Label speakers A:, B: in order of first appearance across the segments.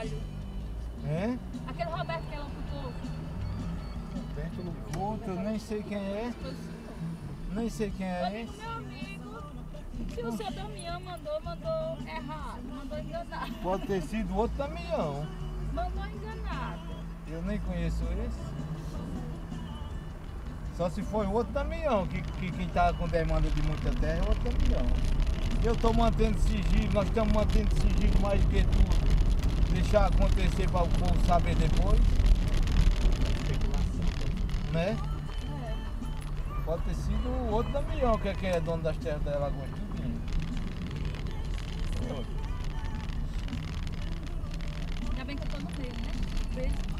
A: trabalho.
B: É?
A: Aquele Roberto que é locutor.
B: Roberto Lucuto, eu nem sei quem é. Nem sei quem é esse.
A: Meu amigo, se o seu Damião mandou errado, mandou enganado.
B: Pode ter sido outro Damião.
A: Mandou enganado.
B: Eu nem conheço esse. Só se foi outro Damião, que quem tá com demanda de muita terra é outro Damião. Eu estou mantendo sigilo, nós estamos mantendo sigilo mais do que tudo. Deixar acontecer para o povo saber depois. Né?
A: É.
B: Pode ter sido o outro Damião, que é quem é dono das terras da Lagoa tudinho.
A: Ainda bem que eu tô no meio, né? Beijo.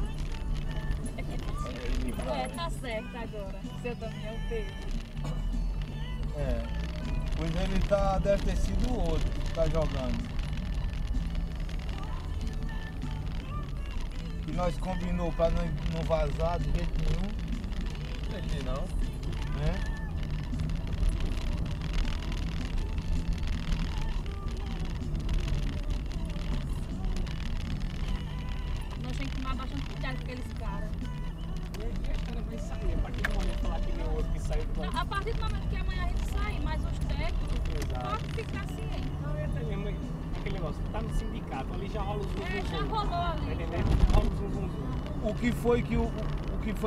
A: É, tá certo agora. Seu Damião, beijo.
B: É. Pois ele deve ter sido o outro que tá jogando. Que nós combinou para não vazar de jeito nenhum.
C: Entendi não.
B: Né?
A: Nós temos que tomar bastante cuidado com aqueles caras.
C: E aí a cara vai sair. A partir do momento falar que nem o outro que saiu do
A: Não, a partir do momento que amanhã a gente sair, mas os técnicos
C: Exato.
A: podem ficar cientes.
C: Não, é até mesmo aquele negócio, tá no sindicato, ali já rola os zum
A: É, já
C: zum.
A: rolou
C: Tá
A: ali.
C: entendendo? Rola os zum zum.
B: O que foi que o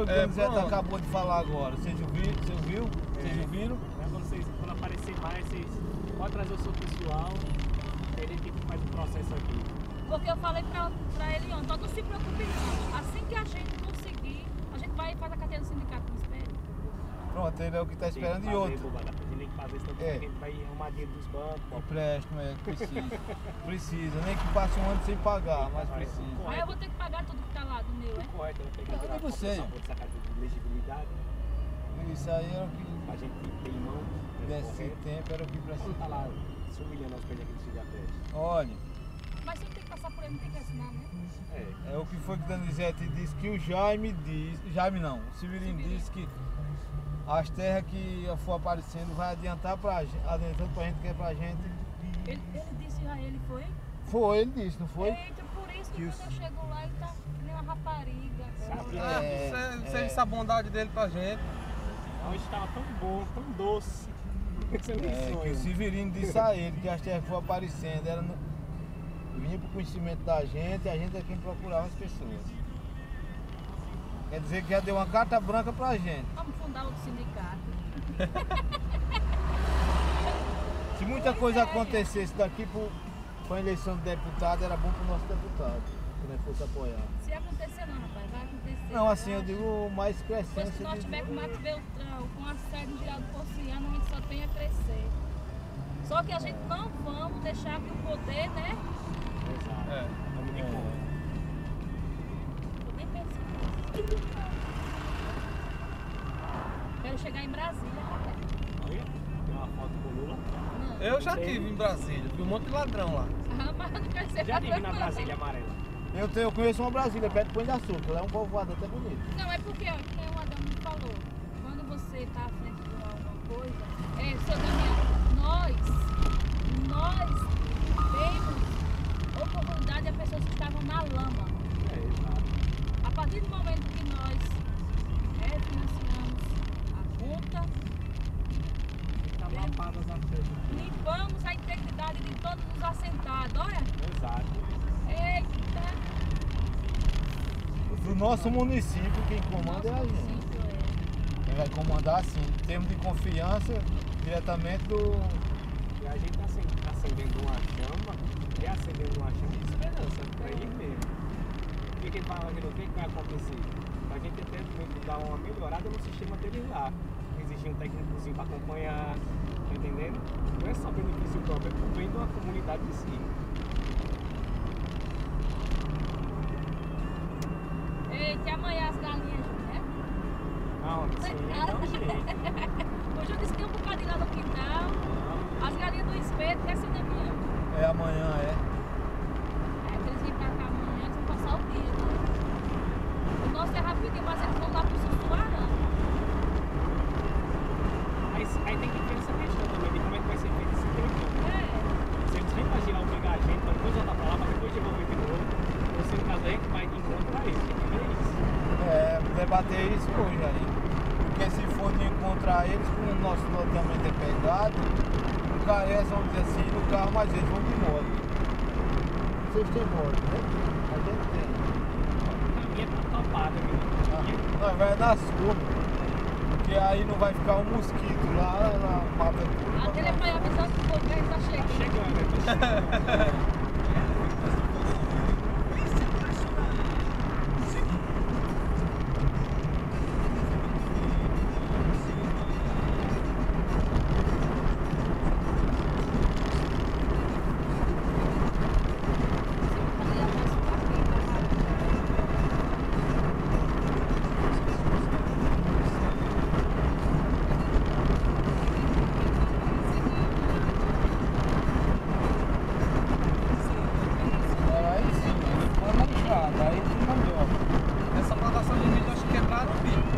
B: Donizete
C: pronto.
B: acabou de falar agora? Vocês ouviram? Vocês ouviram?
C: Né? Quando aparecer mais, vocês podem trazer o seu pessoal, ele que faz o processo aqui.
A: Porque eu falei pra ele ontem, então não se preocupe não. Assim que a gente conseguir, a gente vai e faz a carteira do sindicato no espelho.
B: Pronto, ele é o que está esperando e outro.
C: Tem que fazer isso também,
B: É.
C: a gente vai arrumar dinheiro dos bancos.
B: Empréstimo, precisa. Precisa, nem que passe um ano sem pagar, mas precisa.
A: Aí eu vou ter que pagar tudo que tá lá do meu, é?
C: Correto, ela tem que
B: Eu
C: tirar a
B: não sei.
C: compensação de sacar de legibilidade,
B: Isso aí era o que
C: a gente tem em mão, né,
B: desse
C: correto.
B: tempo, era o que
C: Quando
B: precisava.
C: tá lá se humilhando aos pés daquele filho da peste.
B: Olha,
A: Mas sempre tem que passar por ele, não tem que assinar, né?
C: É.
B: é o que foi que o Donizete disse que o Jaime disse. Jaime não, o Severino disse que as terras que for aparecendo vai adiantando pra gente, que é pra gente.
A: Ele disse a ele, foi?
B: Foi, ele disse, não foi?
A: Eita, por isso que
B: Que
A: quando eu chego lá, ele tá que nem uma rapariga.
C: Sabe?
D: Você disse a bondade dele pra gente.
C: Hoje estava tão bom, tão doce. Você nem
B: É, que o
C: sonha.
B: Severino disse a ele que as terras que for aparecendo vinha pro conhecimento da gente e a gente é quem procurava as pessoas. Quer dizer que já deu uma carta branca pra gente.
A: Vamos fundar outro sindicato.
B: Se muita coisa acontecesse daqui pra eleição de deputado, era bom pro nosso deputado, que nós fosse apoiar.
A: Se acontecer não, rapaz, vai acontecer.
B: Não, assim, eu digo mais
A: Depois
B: crescência.
A: que nós
B: de-
A: tiver com o Mato Beltrão, com a sede no Giraldo Porciano, a gente só tem a crescer. Só que a gente não vamos deixar que o poder, né?
C: Exato.
D: É.
C: Vamos de conta.
A: Nem pensa nisso. Quero chegar em Brasília, rapaz.
C: Olha, tem uma foto com o Lula.
A: Não.
D: Eu já tive em Brasília, vi um monte de ladrão lá.
A: Ah, mas eu não quero ser
C: Já tive na
A: ladrão,
C: Brasília amarela.
B: Eu conheço uma Brasília, perto do Pão de Açúcar, lá é um povoado até bonito.
A: Não, é porque, ó, que nem o Adão me falou. Quando você está à frente de alguma coisa, seu Damião, nós temos oportunidade a pessoas que estavam na lama.
C: É, exato.
A: A partir do momento que nós refinanciamos a conta,
C: Fica lapadas à frente.
A: limpamos a integridade de todos os assentados, olha.
C: Exato.
A: Eita!
B: Do nosso município, quem comanda é a gente.
A: município, é.
B: Quem vai comandar, assim, em termos de confiança, diretamente do...
C: E a gente está acendendo uma chama, reacendendo uma chama de esperança para ele mesmo. O que ele fala, o que vai acontecer? A gente até mesmo dar uma melhorada no sistema dele lá. Exigir um técnicozinho para acompanhar, tá entendendo? Não é só benefício próprio, é pro bem de uma comunidade em si.
A: Eita, e amanhã as galinhas, né?
C: Não, sim, dá um jeito.
A: Hoje eu disse que tem um bocadinho lá no quintal. As galinhas do espeto, que é seu Damião.
B: É amanhã, é.
A: É, que eles vêm pra cá amanhã, eles vão passar o dia, né? O nosso é rapidinho, mas eles vão lá pro Sussuarana.
C: Aí tem que ver essa questão também de como é que vai ser feito esse tempo.
A: É.
C: Se eles vêm pra girar obrigar a gente, pra depois voltar pra lá, pra depois devolver de novo, ou se
B: bater isso hoje aí. Porque se for de encontrar eles, como o nosso loteamento é pegado, no carro, vamos dizer assim, no carro mais eles vão de moto. Vocês têm moto, né? A gente tem.
C: A minha tá topada, menino.
B: Nós vai na sua. Porque aí não vai ficar um mosquito lá na mata tudo.
A: Aquele vai avisando que o governo tá
C: Tá
A: chegando.
C: chegando, tá chegando.
B: Aí sim, foi na estrada, aí tudo melhor.
D: Essa plantação de milho, acho que quebraram o bico.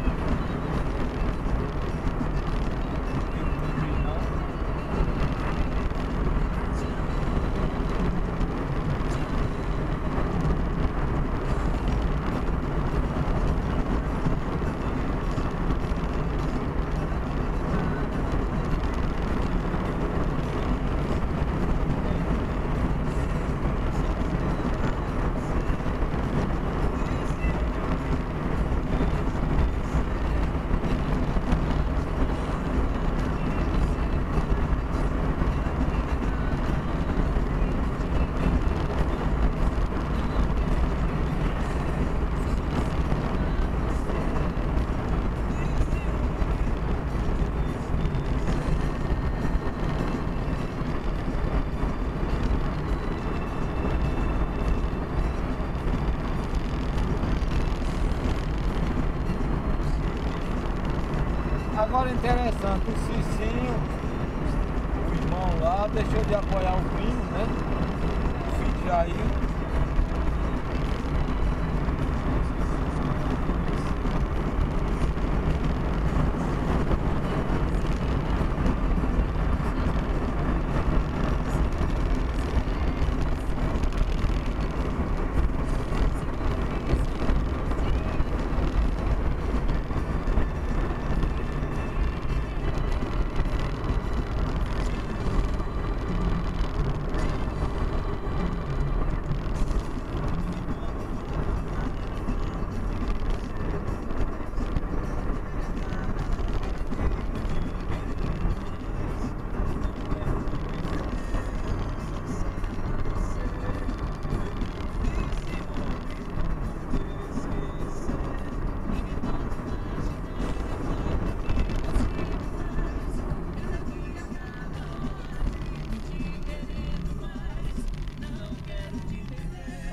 B: Agora interessante, o Cicinho, o irmão lá, deixou de apoiar o primo, né? O filho de Jair.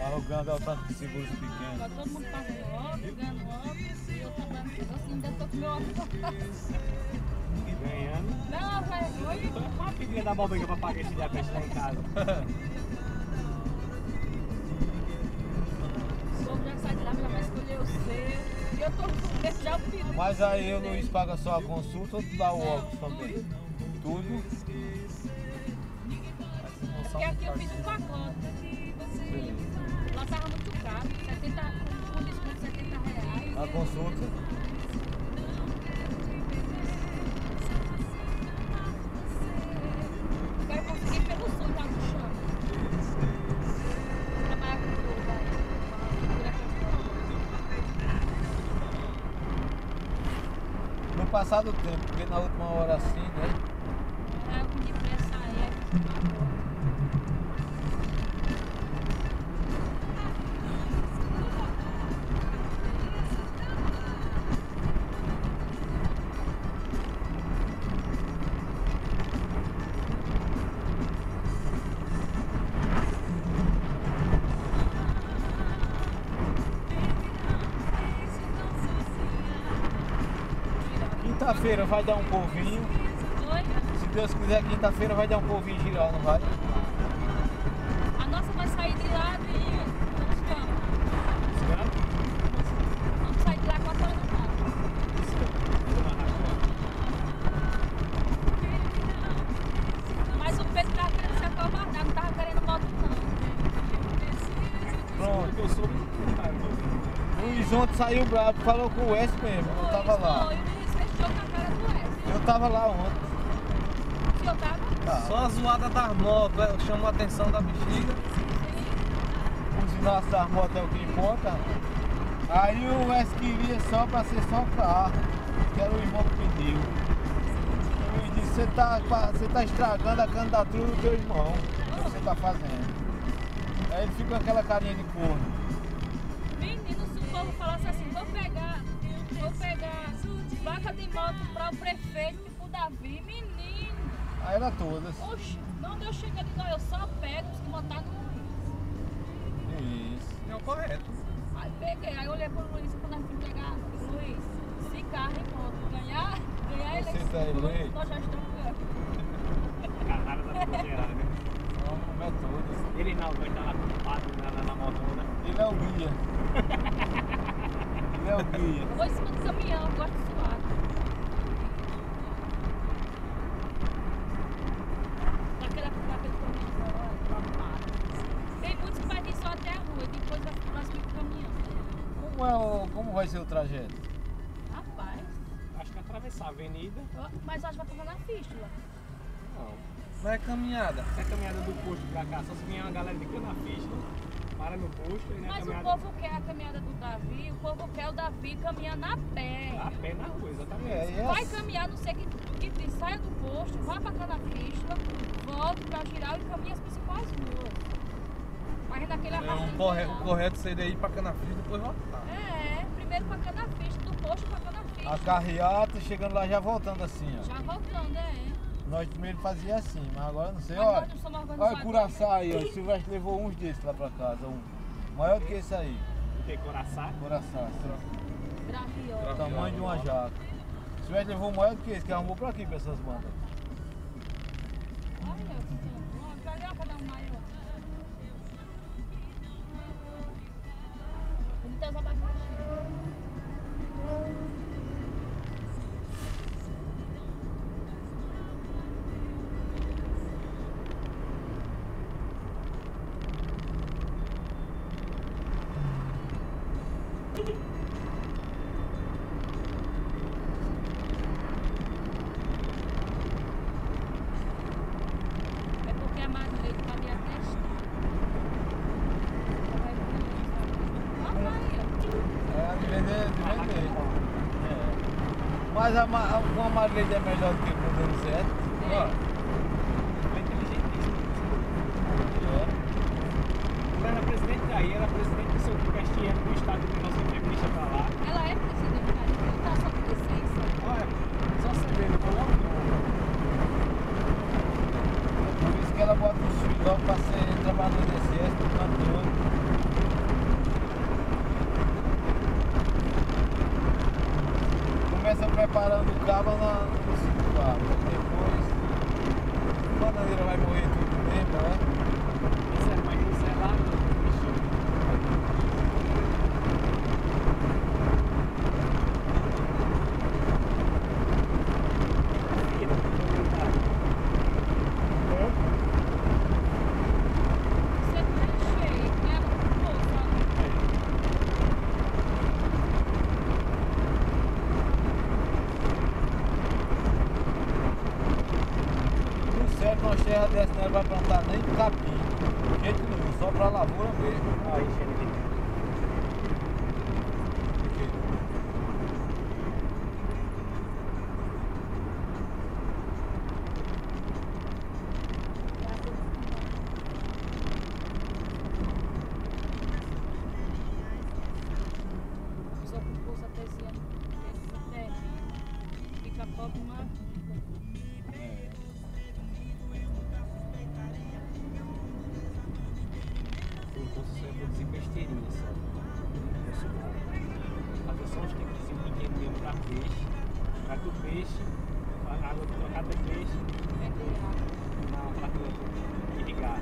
B: Arrogando ao tanto de seguros pequenos.
A: Tá todo mundo passando óbvio, ganhando óbvio, e eu trabalhando assim, ainda tô com meu óbvio.
C: Ganhando.
A: Não, velho, oi.
C: Tô com uma pedrinha da abobrinha pra pagar esse diabetes lá em casa.
A: O povo já sai de lá, já vai escolher o seu. E eu tô com medo já pedido.
B: Mas aí o Luiz paga só a consulta ou tu dá o óculos
A: Não,
B: também? Tudo?
A: Porque aqui eu fiz um pacote. Lá tava muito caro, 70, com desconto de R$70.
B: A consulta?
A: Quero conseguir pelo sul lá no chão. Trabalhar com tudo, vai.
B: No passado tempo, porque na última hora assim, né?
A: Tava com depressa aí.
B: Quinta-feira vai dar um polvinho.
A: Oi?
B: Se Deus quiser, quinta-feira vai dar um polvinho girar, não vai?
A: A nossa vai sair de lá de nos campos. Vamos sair de lá 4 horas da tarde. Mas o Pedro tava querendo se acomodar, não tava querendo moto não.
B: Pronto.
C: Eu sou muito cara,
B: Luiz ontem saiu bravo, falou com o S mesmo, eu tava lá.
A: Foi, o Luiz fechou com a cara do S.
B: Eu tava lá ontem.
A: O senhor tava?
B: Tá.
D: Só a zoada das motos chamou a atenção da bexiga.
B: Os nossos das motos é o que importa. Aí o S queria só pra ser só carro, que era o irmão que pediu. Ele disse, você tá estragando a candidatura do teu irmão, o que você tá fazendo. Aí ele fica com aquela carinha de corno.
A: Menino, se o povo falasse assim, vou pegar vaca de moto para o prefeito e pro Davi, menino.
B: Aí era todas.
A: Oxi, não deu chega de não, eu só pego os que botar no Luiz.
B: Isso.
D: É o correto.
A: Aí peguei, aí olhei pro Luiz quando eu fui pegar, Luiz, se carro e moto, ganhar
B: Você
A: eleição,
B: tá eleito?
A: nós já estamos ganhando.
C: Carrada da primeira, né?
B: Não é todas.
C: Ele não, vai estar lá culpado na motona.
B: Ele é o guia. Ele é o guia.
A: Eu vou em cima do caminhão, eu gosto de suar. Daquele caminhão, olha. Tem muitos que vai vir só até a rua e depois vai subir pro caminhão.
B: Como vai ser o trajeto?
A: Rapaz,
C: Acho que atravessar a avenida.
A: mas acho que vai passar na fístula.
C: Não.
D: Não é caminhada.
C: Se a caminhada do posto pra cá, só se vier uma galera de Canafista, para no posto e na
A: Mas o
C: caminhada.
A: povo quer a caminhada do Davi, o povo quer o Davi caminhando a pé.
C: A pé na rua, exatamente.
B: É,
A: Vai caminhar, não sei que saia do posto, vá pra Canafístula, volte pra girar e caminhe as principais ruas. Mas naquele
D: É o correto seria ir pra Canafis e depois voltar.
A: É, primeiro pra Canafístula, do posto pra
B: A
A: Canafístula.
B: carreata chegando lá já voltando assim, ó.
A: Já voltando, é.
B: Nós primeiro fazia assim, mas agora não sei,
A: Mas
B: olha.
A: nós não somos
B: Olha o
A: organizados.
B: curaçá aí, ó. O Silvestre levou uns desses lá pra casa, um. Maior do que esse aí.
C: Porque Coraçá,
B: Curaçá, assim.
A: Graviola.
B: O tamanho de uma jaca. O Silvestre levou um maior do que esse, que arrumou pra aqui pra essas bandas.
A: Olha, vai lá pra dar um maior. Então, só vai é porque a Marlene tá me atestando. Vai
B: É a de vender, de vender. É. Mas uma Marlene é melhor do que o Cruzeiro 7.
C: é inteligentíssimo. Quando era presidente daí, era presidente do seu PSTM do estado de nossa feminista pra lá.
A: Ela é presidente, cara. Ela tá só com licença.
C: Olha, só você vendo, coloca.
B: Por isso que ela bota os filhos logo pra ser trabalhador do exército, cantor. Começa preparando o cabo no segundo cabo. Depois, a bananeira vai morrer tudo mesmo, né?
C: Isso é, mas isso é lá no
A: Você tá cheio, né?
B: No certo, uma terra dessa não vai plantar nem capim. De jeito nenhum, só pra lavoura mesmo.
C: Aí, cheio de
A: Só com bolsa desse ano, essa terra fica pobre uma vida.
B: É.
C: O curso só é produzir besteirinha, sabe? Curso bom. Fazer só uns tempozinhos pequenos mesmo pra peixe. Pra que o peixe, a água de cada peixe,
A: Vender água.
C: na planta irrigar.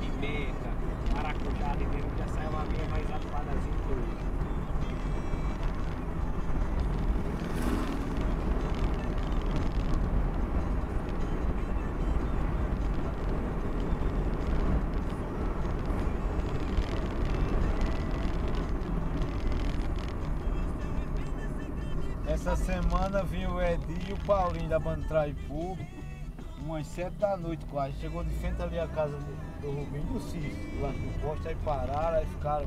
C: Pimenta, maracujá, dentro já sai uma linha mais atuadazinha que hoje.
B: Essa semana vinha o Edi e o Paulinho da banda Traipu, umas 7 da noite quase. Chegou de frente ali a casa do Rubinho do Cícero, lá no posto, aí pararam, aí ficaram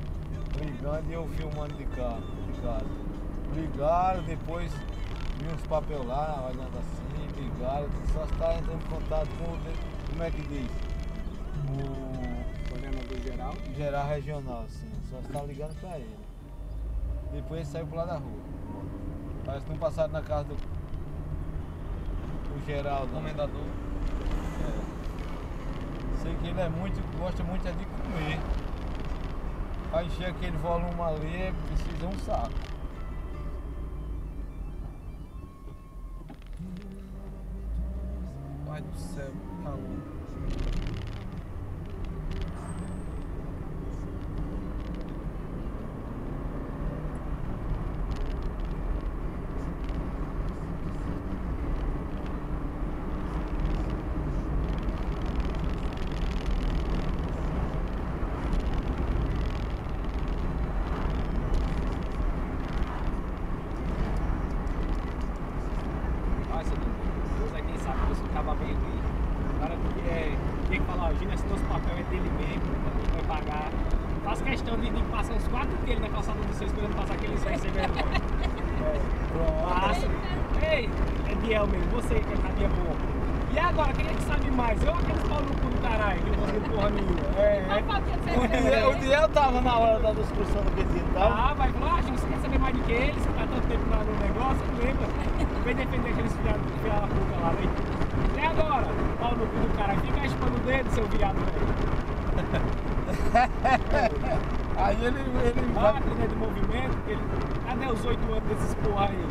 B: brigando e eu filmando de casa. Brigaram, depois vi uns papel lá, olhando assim, brigaram, só está entrando em contato com o, como é que diz? O
C: coordenador geral.
B: geral regional, assim, só está ligando pra ele. Depois ele saiu pro lado da rua. Parece que não passaram na casa do geral, não.
D: Comendador.
B: Sei que ele gosta muito é de comer. Pra encher aquele volume ali, precisa um saco.
D: Pai do céu, calor.
C: Nossa, Deus aí quem sabe que isso acaba bem aqui. Agora tem que falar, ó, Gina, esse nosso papel é dele mesmo, vai pagar. Faz questão de passar uns 4 dele na calçada do seu esperando passar aquele sem vergonha. Passa. Ei, é Biel mesmo, você que sabia bom. E agora, quem é que sabe mais? Eu ou aqueles pau no cu do caralho, que não conseguiu porra nenhuma?
B: O Diel tava na hora da discussão do que tinha, tá?
C: Ah, vai falar, Gina, você quer saber mais do que eles? Você tá tanto tempo no negócio, não lembra? Vem defender aqueles filhos da puta lá, né? E agora? Pau no cu do caralho, fica chupando o dedo, seu viado, velho.
B: Aí ele
C: Ah, trilha de movimento, cadê os 8 anos desses porra aí?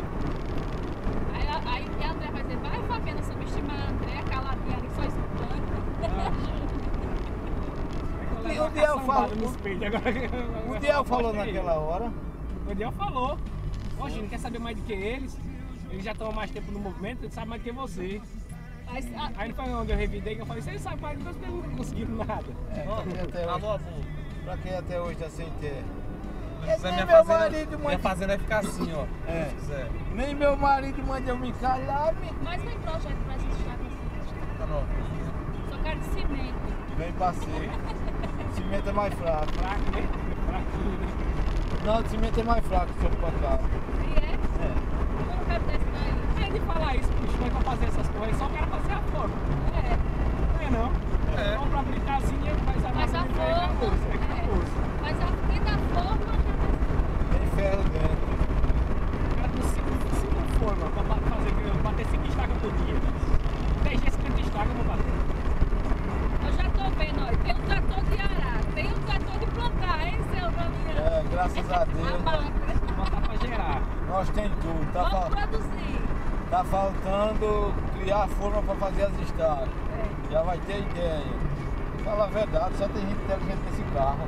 A: Aí a André vai dizer, vai Fabiana subestimar a André, caladinha ali, só escutando.
B: O Diel falou. O Diel falou
C: Mostra aí.
B: naquela hora.
C: O Diel falou. Ô, Gino, quer saber mais do que eles? Eles já estão há mais tempo no movimento, eles sabem mais do que você. Aí não foi onde eu revidei que eu falei, vocês sabem mais do que vocês não conseguiram nada.
D: Alô, avô.
B: Pra quem até hoje tá sem terra.
D: Essa
B: Nem
D: minha
B: meu
D: fazenda,
B: marido
D: minha
B: manda.
D: fazenda vai ficar assim, ó.
B: É.
D: Se quiser.
B: Nem meu marido manda eu me calar,
A: Mas tem projeto pra gente estar com esse
D: Tá bom.
A: só quero de cimento.
B: vem passeio. Cimento é mais fraco.
C: Fraco, né? Fraquinho, né?
B: Não, o cimento é mais fraco que o pra cá.
A: E é? Eu não quero desse daí.
C: Tem de falar isso, bicho, mas pra fazer essas porra aí, só quero fazer a forma.
A: É.
C: Não é não?
D: É.
C: Vamos pra brincarzinha, faz a
A: Mas
C: massa
A: a
C: de ferro e acabou.
A: forma.
C: Isso aí acabou.
A: Mas a fim da forma
B: Tem ferro dentro.
C: Cara, com 5 formas pra bater 5 estacas por dia. 10 dias 50 estacas eu vou bater.
A: eu já tô vendo, ó. Tem um trator de arar, tem um trator de plantar, hein, seu Daniel?
B: É, graças a Deus,
A: A
B: né?
A: máquina.
C: Botar pra gerar.
B: Nós tem tudo.
A: Vamos produzir.
B: Tá faltando criar a forma para fazer as estacas. Já vai ter ideia. Fala a verdade, só tem gente inteligente nesse carro.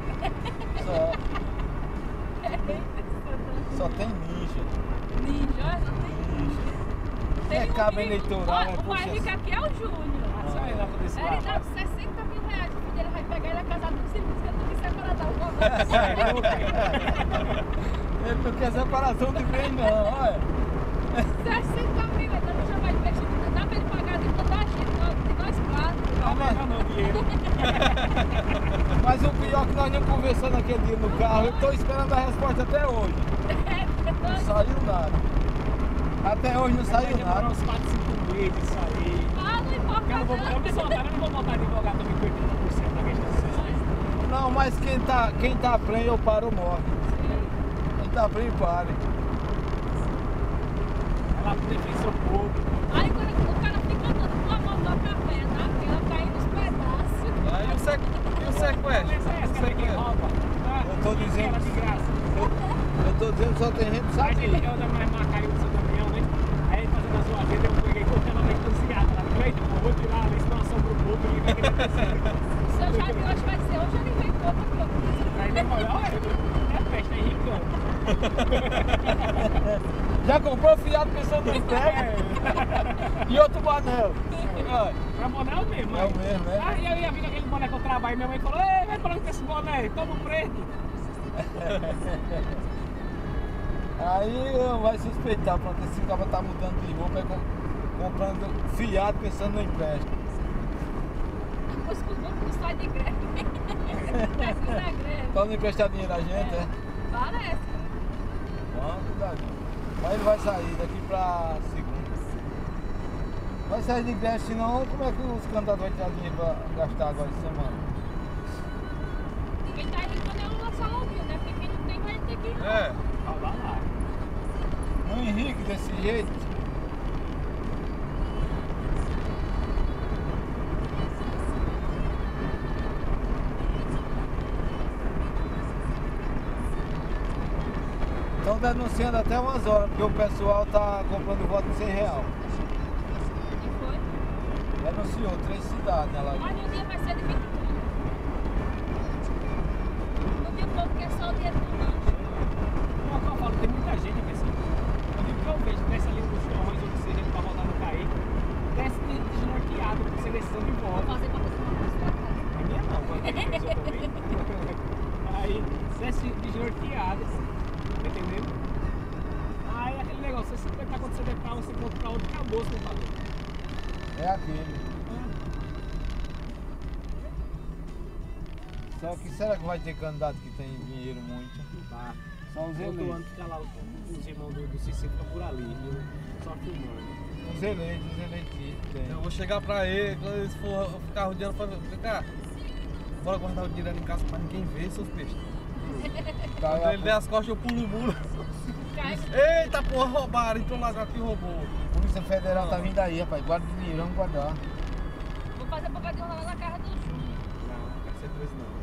B: Só tem ninja.
A: Ninja, olha, só tem
B: Ninja.
A: Tem
B: É
A: um
B: cabo
A: menino-
B: eleitoral,
A: Ó,
B: é
A: o mais
B: puxa.
A: rico aqui é o Júnior.
C: Passa aí lá pra desse
A: Ele
C: lado.
A: dá 60 mil reais, o filho dele vai pegar ele a casar com 5 que ele não quis separar da
B: Ele não quer separação de bem não, olha.
A: 60 mil, então ele já vai investir, dá pra ele pagar de toda a gente, de nós quatro.
C: Tá pegando o dinheiro.
B: Mas o pior é que nós não conversamos aquele dia no carro, eu tô esperando a resposta até hoje. Não saiu nada. Até hoje não
C: Vai
B: saiu
C: demorar
B: nada.
C: uns 4, 5 meses isso aí.
A: Ah, não importa
C: Eu não vou,
A: não.
C: eu me soltar, eu não vou botar advogado também com 80% da questão.
B: Não, mas quem tá prenho ou para ou morre. Quem tá prenho pare.
C: Ela defensor público.
A: Aí quando o cara fica andando com a mão do café, tá? Ela cai nos pedaços.
D: Aí o sequestro.
C: Mas é essa, cara, quem rouba. Tá?
B: Eu tô dizendo-
C: Era de graça.
B: Eu tô dizendo que só tem gente que
C: Aí
B: sabe.
C: ele anda mais marcaio do seu caminhão, né? Aí ele fazendo a sua agenda, eu peguei e coloquei ela na encruzilhada. Ela falou, eita, pô, vou tirar a licitação pro público e vai querer crescer.
A: O seu Jardim hoje vai dizer, hoje ele vem com outra coisa.
C: Aí ele falou, olha, é festa, é ricão.
B: Já comprou fiado pensando no emprego? E outro banel. Olha,
C: Pra boné é o mesmo,
B: É o mesmo, né?
C: Aí eu ia vir com aquele boné que eu trabalho, minha mãe falou, ei, vai falando com esse boné, toma o preto.
B: Aí vai suspeitar, pronto, esse cara tá mudando de roupa, comprando fiado, pensando no empréstimo.
A: Depois que os bancos saem de greve. Precisa da greve.
B: Pra não emprestar dinheiro a gente, é?
A: Parece.
B: Vamos, dadinho. Mas ele vai sair daqui pra segunda. Vai sair de greve, senão como é que os candidatos vão tirar dinheiro pra gastar agora de semana?
A: Quem tá rico é o Lula Salomão, né? Porque quem não tem vai ter que ir.
D: É.
C: Vai lá.
B: Não enrique desse jeito. Estão denunciando até umas horas, porque o pessoal tá comprando voto de R$100.
A: E foi.
B: Denunciou 3 cidades na Lagoa.
A: Mas no dia vai ser de 20 anos. No dia o povo quer só o dinheiro do lanche.
C: Uma que eu falo, tem muita gente, assim. Eu digo que eu vejo, desce ali nos chorrões onde você gente pra voltar no CAE, desce desnorteado por seleção de
A: Vou
C: voto.
A: fazer pra você uma coisa pra casa.
C: A minha não, mas tem pessoa também. Aí desce desnorteado, tá entendendo? Aí aquele negócio, você tá quando você vai pra um, você conta pra outro, acabou, você não falou.
B: É aquele. Só que será que vai ter candidato que tem dinheiro muito?
C: Tá.
B: Só os
C: Todo
B: eleitos.
C: ano fica lá os irmãos do Cici ficam por ali, viu? Só filmando.
B: Os eleitos tem.
D: Eu vou chegar pra ele, quando eles for ficar rodeando, falar, vem cá, bora guardar o dinheiro em casa pra ninguém ver, seus peixes.
B: Tá,
D: Quando ele der as costas, eu pulo o muro.
A: Cai.
D: Eita porra, roubaram, entrou lá aqui e roubou.
B: A Polícia Federal tá vindo aí, rapaz. Guarda o dinheiro, vamos guardar.
A: Vou fazer bocadinho lá na casa do Júnior.
C: Não, não quero ser preso não.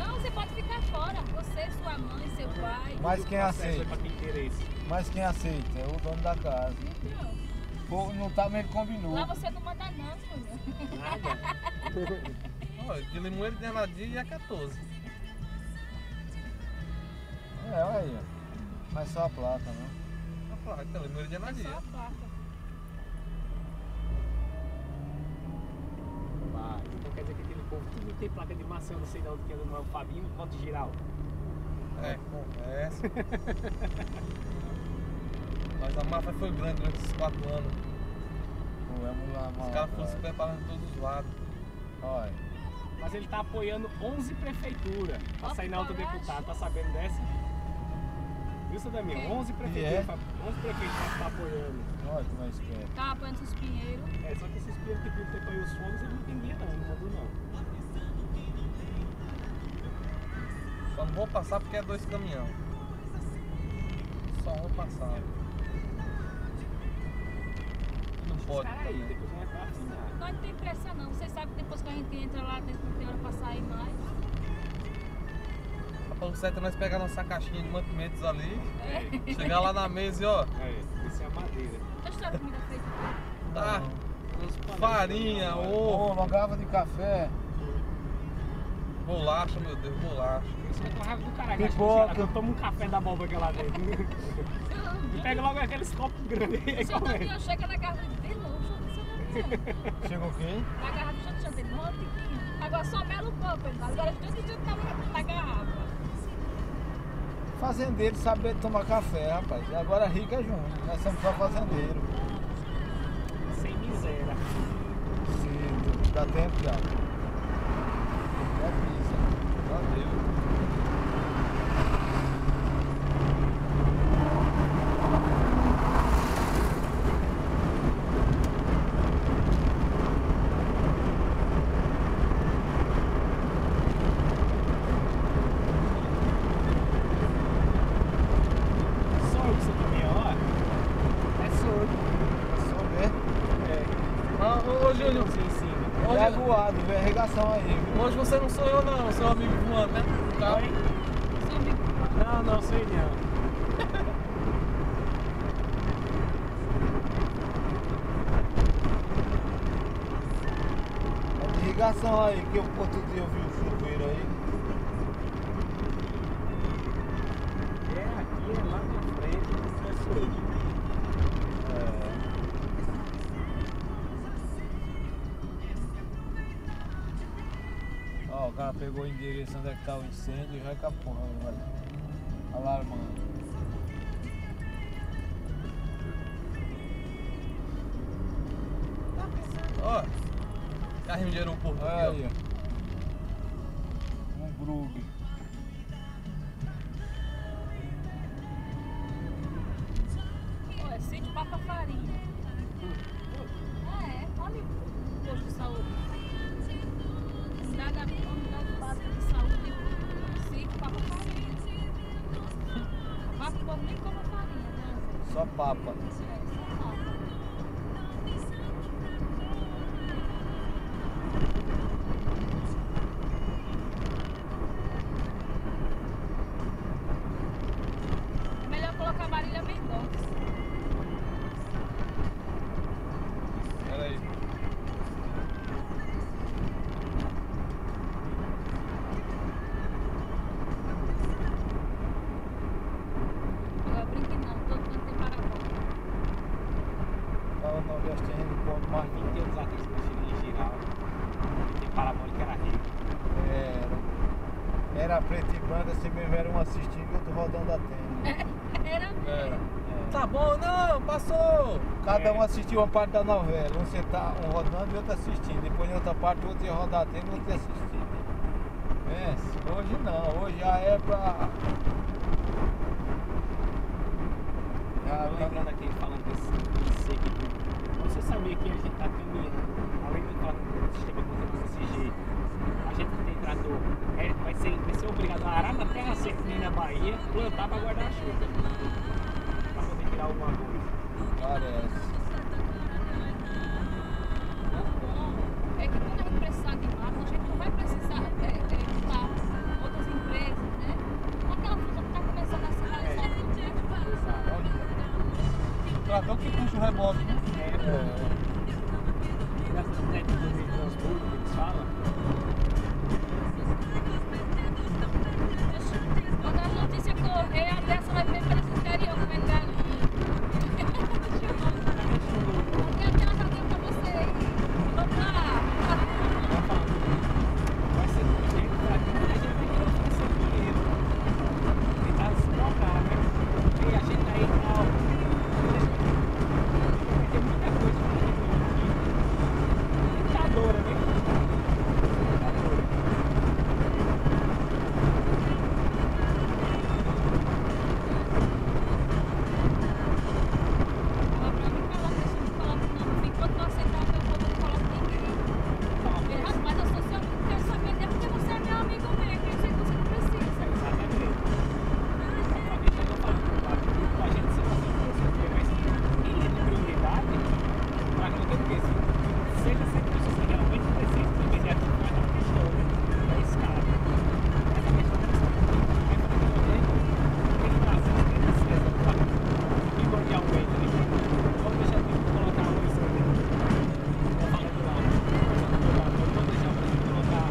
A: Não, você pode ficar fora. Você, sua mãe, seu pai.
B: Mas quem
C: Processo é
B: aceita?
C: pra quem interesse.
B: Mas quem aceita? É o dono da casa.
A: Então,
B: Pô, não tá, mas ele combinou.
A: lá você não manda não, Júnior.
C: Nada.
D: Olha, de Limoeiro de Anadia e a 14.
B: É, olha aí, ó. Mas só a placa, né?
D: A placa, Limoeiro de
A: É só
D: Anadia.
A: a placa.
C: Vai. Então quer dizer que aquele povo tudo tem placa de maçã, não sei de onde que é o Fabinho, Ponte Giral.
D: É, conversa. Mas a máfia foi grande durante esses 4 anos.
B: Pô, vamos lá,
D: Os
B: mano.
D: caras foram se preparando de todos os lados.
B: Olha.
C: Mas ele tá apoiando 11 prefeituras pra
A: Ó,
C: sair na
A: que
C: alta
A: coragem.
C: deputada, tá sabendo dessa? Viu, seu Damião?
A: Quem?
C: 11 prefeituras, 11 prefeitos tá apoiando.
B: Olha como é esperto.
A: Tá apoiando esses pinheiros.
C: É, só que esses piores que tem apoio os fogos, ele não entendia não mandou não.
D: Só não vou passar porque é 2 caminhão. Só vou passar. Não pode.
C: Cara aí,
D: também.
C: depois vai pra afinar.
A: Nós não tem pressa não. Vocês sabem que depois que a gente entra lá dentro não tem hora pra sair mais.
D: O certo é nós pegar nossa caixinha de mantimentos ali,
A: É.
D: chegar lá na mesa e ó,
C: É, esse é a madeira.
A: Deixa eu dar comida feita.
D: tá, farinha, ovo,
B: Ô, uma garrafa de café.
D: bolacha, meu Deus, bolacha.
C: Isso é com raiva do caralho.
B: Pipoca.
C: Eu tomo um café da abóbora lá dentro. E pega logo aqueles copos grandes aí.
A: Se eu não tinha, chega na garrafa de novo.
B: Chegou quem?
A: Na garrafa de chante, ele morre pequeno. Agora só belo copo, ele fala. Agora tudo que tudo tá na garrafa.
B: Fazendeiro sabe tomar café, rapaz. Agora rico é Júnior. Nós somos só fazendeiro.
C: Sem miséria.
B: Cedo. Dá tempo já. Já pisa.
D: Valeu.
C: Só isso também, ó. É surdo.
B: Só ver.
D: Ah, ô Júnior,
C: Você ensina.
B: Olha é voado, vem arregação aí, viu?
D: hoje você não sonhou não, seu amigo voando, né? No carro.
C: Oi?
A: Seu amigo.
C: Não, sei não.
B: É de irrigação aí, que outro dia eu vi o chuveiro aí.
C: É aqui, é lá na frente, é surdo.
B: Ó, o cara pegou o endereço onde é que tá o incêndio e já capou, vai alarmando.
D: Ó, carrinho de aeroporto aqui, ó.
B: Aí, ó. Um Brug.
A: Ó, é sítio Papa Farinha. É, olha o posto de saúde. Unidade básica de saúde, sítio Papa Farinha. Mas o povo nem come farinha, né?
B: Só papa.
A: É, só papa. É melhor colocar Marília Mendonça.
D: Pera aí.
A: Agora brinque não, todo mundo tem parabólica.
B: Tava no Nordeste ainda, ponto mais
C: 20 anos atrás, que eu girar, tem parabólica era rico.
B: Era preto e branco, assim mesmo, era um assistindo e outro rodando a tenda.
A: Era
D: Era. Tá bom, não, passou!
B: Cada um assistia uma parte da novela, um sentava, um rodando e outro assistindo. Depois em outra parte o outro ia rodar a tenda e o outro ia assistir. Hoje não, hoje já é pra.
C: Tô lembrando aqui, falando desse seco. Você sabia que a gente tá caminhando, além de falar do sistema de controle CG, a gente tem trator, vai ser obrigado a arar na terra seca na Bahia, plantar pra guardar a chuva. Pra poder tirar alguma coisa.
B: Parece.
A: o bom. É que quando a gente precisar de máquina, a gente não vai precisar usar outras empresas, né? Aquela fruta que tá começando a sinalizar tudo, né?
D: Trator que puxa o reboque, né?
C: Essas técnicas de transbordo que eles falam,
A: Quando a notícia correr, a dessa vai ver pelo interior comendo galinha. Tem até uma cadeia pra você ir. Vamos lá.
C: vai ser do jeito pra que a gente vai querer oferecer dinheiro. Tentar se trocar, né? E a gente aí tal. Tem muita coisa pra gente aqui. Ditadora, né? Ditadora.
A: Ela pra mim coloca isso, não coloca não. Enquanto não aceitar o meu povo, não coloca ninguém. Falei, rapaz, eu sou seu amigo, quero saber é porque você é meu amigo mesmo, eu sei que você não precisa.
C: Exatamente. Aproveitando eu falo com a gente se fazer um curso, mas quem é de prioridade, para que não tem o quê? Seja sempre pessoas que realmente precisam de imediato, não é uma questão, né? É escala. Mas a questão é essa. Tem que fazer as coisas primordialmente, né? Vamos deixar de colocar a luz ali. Vou falar do lado. Vamos deixar para colocar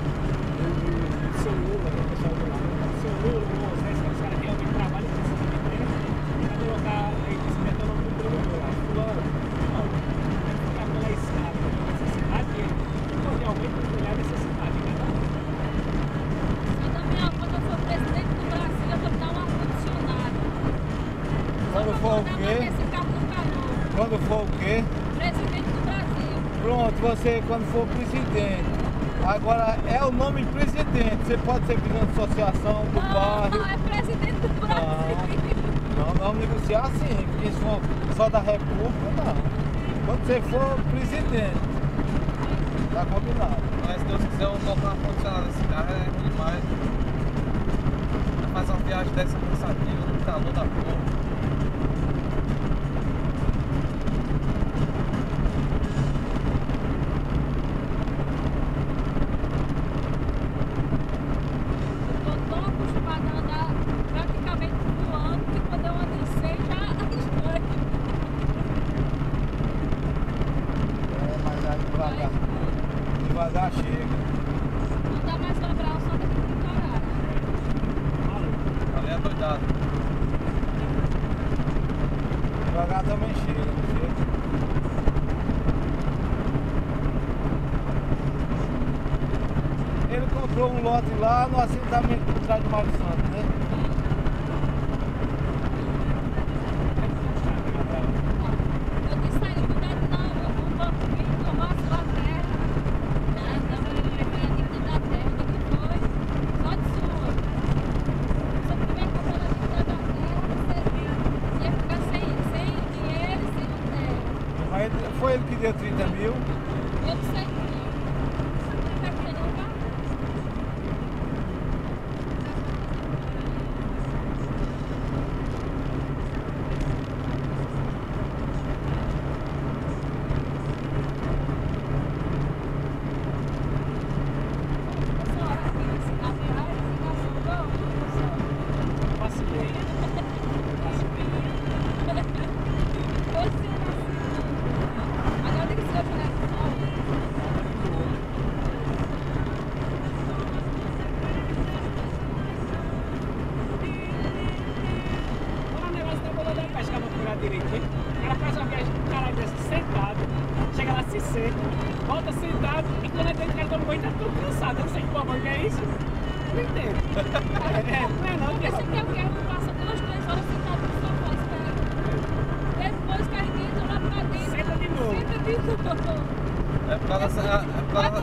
C: o seu Lula, né? O pessoal do lado. O seu Lula, o Moisés, que os caras realmente trabalham com esse tipo de empresa, vai colocar aí esse metal no mundo lá. Fulano, não. Vai ficar pela escala, pela necessidade, e primordialmente olhar a necessidade, né?
A: Eu também, ó, quando eu for presidente do Brasil, eu vou dar um ar-condicionado.
B: Quando for o quê?
A: Esse carro do calor.
B: Quando for o quê?
A: Presidente do Brasil.
B: Pronto, você quando for presidente. Agora é o nome presidente. Você pode ser presidente de associação do bairro.
A: Não, é presidente do Brasil.
B: Não, vamos negociar assim, porque se for só da República, não. Quando você for presidente, tá combinado.
D: Mas se Deus quiser, eu vou colocar uma condicionada nesse carro, é ruim demais. Vai fazer uma viagem dessa cansativa, no calor da porra.
A: Eu tô tão acostumada a andar praticamente voando que quando eu ando em 100 já estranho.
B: Mas aí devagar chega.
A: Não dá mais Sobral só daqui de Caralho.
D: Ali é doidado.
B: Devagar também chega, não chega? Ele comprou um lote lá no assentamento por trás do Mário Santos, né?
A: Eu disse a ele, cuidado não, o banco vem tomar lá atrás.
B: deu 30 mil?
A: Eu não sei não. Vai querer não, tá?
C: Vacilei.
A: Agora tem que ser
C: Olha o negócio da bola da pesca, eu vou pegar direitinho. O cara faz uma viagem com o cara desse sentado, chega lá, se senta, volta sentado, e quando é dentro do cara toma banho, tá todo cansado. Eu não sei que porra que é isso. Eu não entendo. Não é não,
A: Porque você quer o quê? Passa 2, 3 horas sentado no sofá esperando. Depois cai dentro, lá pra dentro.
C: Senta de novo.
A: Senta de novo.
D: É por causa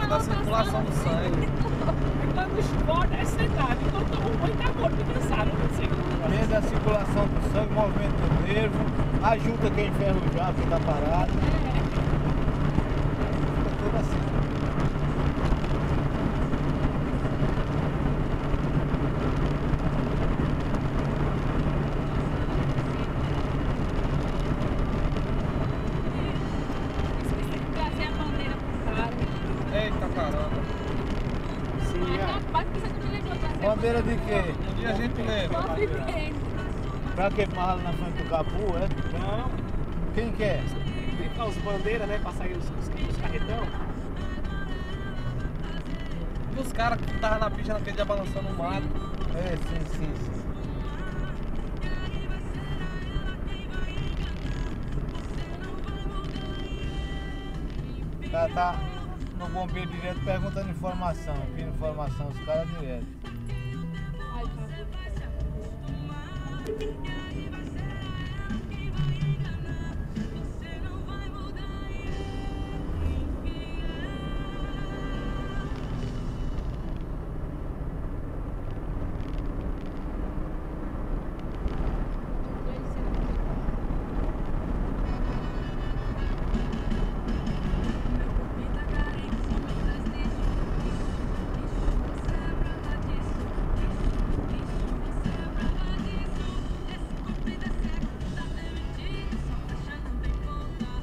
D: da circulação do sangue.
C: Aí quando explode, é sentado. E quando toma um banho, tá morto, de cansado. Eu não sei como é.
B: Desde a circulação do sangue, movimento do nervo, ajuda quem enferrujar, quem tá parado. Fica tudo assim.
A: Esqueci de trazer a bandeira pro cara.
D: Eita caramba.
C: Sim,
A: Mas
C: é.
A: rapaz, por que você não me lembrou de trazer a
B: Bandeira de quê?
D: Um dia a gente lembra.
A: Só vivendo.
B: Pra que marra na frente do capô, é?
C: Não,
B: Quem quer?
C: tem que os bandeiras, né, pra sair os carretão.
D: E os caras que estavam na pista naquele dia balançando o mato.
B: É, sim. O cara tá no bombeiro direto perguntando informação, pedindo informação, os caras direto.
A: Ai, cara.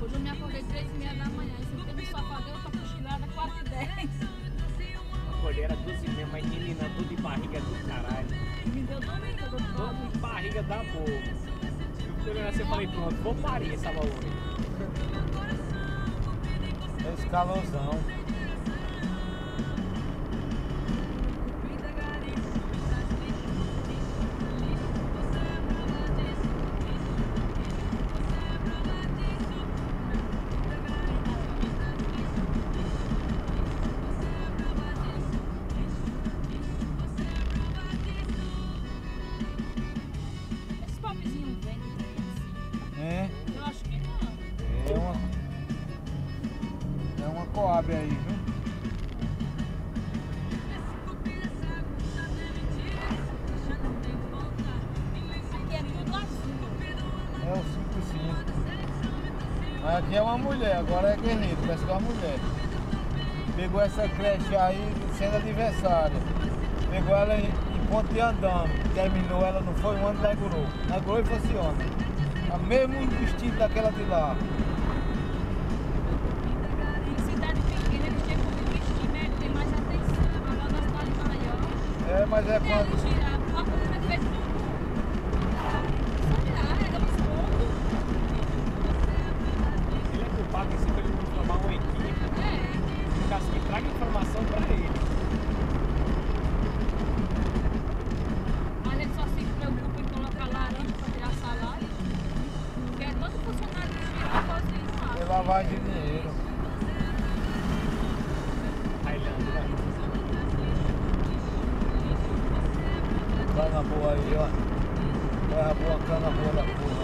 A: Hoje eu me acordei 3h30 da manhã e sentei no sofá, deu outra cochilada 4h10.
C: Acordei, era 12h30, mas menina, tudo de barriga do caralho.
A: Me deu domingo, eu tô
C: Todo de barriga da boa. Eu fui olhando assim e falei, pronto, vou parir essa valor.
B: É esse calorzão.
A: Esse popzinho vem assim.
B: É,
A: Eu acho que não.
B: é uma coab aí, viu?
A: Aqui é tudo azul.
B: É o 55. Mas aqui é uma mulher, agora é guerreiro, parece que é uma mulher. Pegou essa creche aí sendo aniversário. Pegou ela em ponto de andando. Terminou, ela não foi um ano, inaugurou. Inaugurou e funciona. É o mesmo vestido daquela de lá.
A: Em cidade pequena eles tinham que vestir, né? Tem mais atenção. Agora na cidade maior.
B: É, mas é
A: Até
B: quando.
A: eles girar, uma coisa é feita no. Sei lá, é uns pontos.
C: Ele é culpado em si pra ele não formar uma equipe.
A: É.
C: No caso que traga informação pra ele.
A: Mas ele só se preocupa em colocar laranja para tirar salário. Porque é todo funcionário que girar sozinho
B: É
A: lá.
B: lavagem de dinheiro.
C: Highlander, né?
B: Cana boa aí, ó. Terra boa, cana boa da porra.